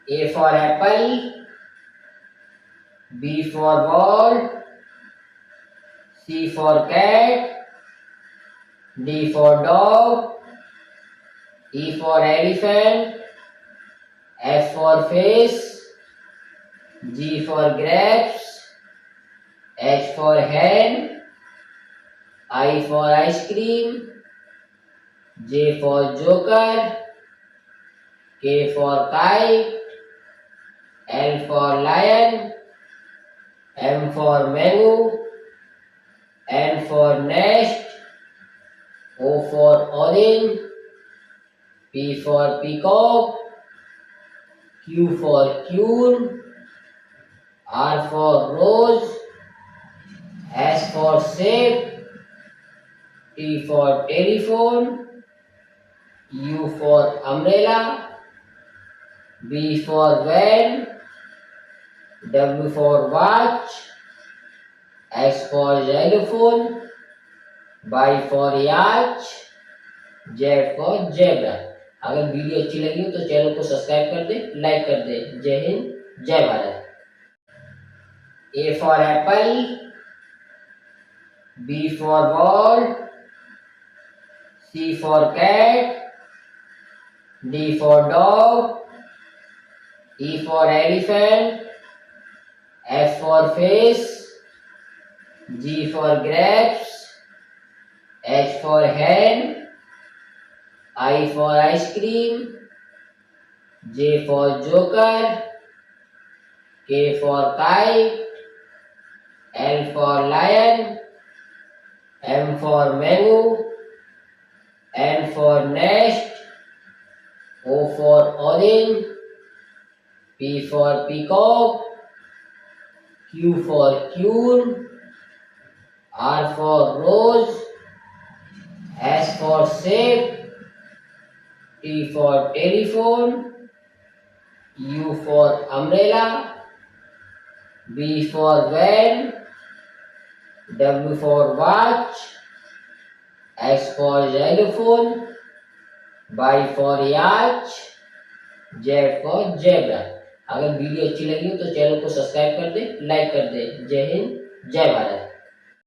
A for apple, B for ball, C for cat, D for dog, E for elephant, F for fish, G for grapes, H for hen, I for ice cream, J for joker, K for kite, L for lion, M for mango, N for nest, O for orange, P for peacock, Q for queen, R for rose, S for shape, T for telephone, U for umbrella, V for van, W for watch, X for xylophone, Y for yacht, Z for zebra। अगर video अच्छी लगी हो तो channel को subscribe कर दे, like कर दे। जय हिंद, जय Bharat. A for apple, B for ball, C for cat, D for dog, E for elephant, F for fish, G for grapes, H for hen, I for ice cream, J for joker, K for kite, L for lion, M for mango, N for nest, O for orange, P for peacock, Q for queen, R for rose, S for shape, T for telephone, U for umbrella, V for van, W for watch, X for xylophone, Y for yacht, Z for zebra। अगर video अच्छी लगी हो तो channel को subscribe कर दे, like कर दे। जय हिंद, जय भारत।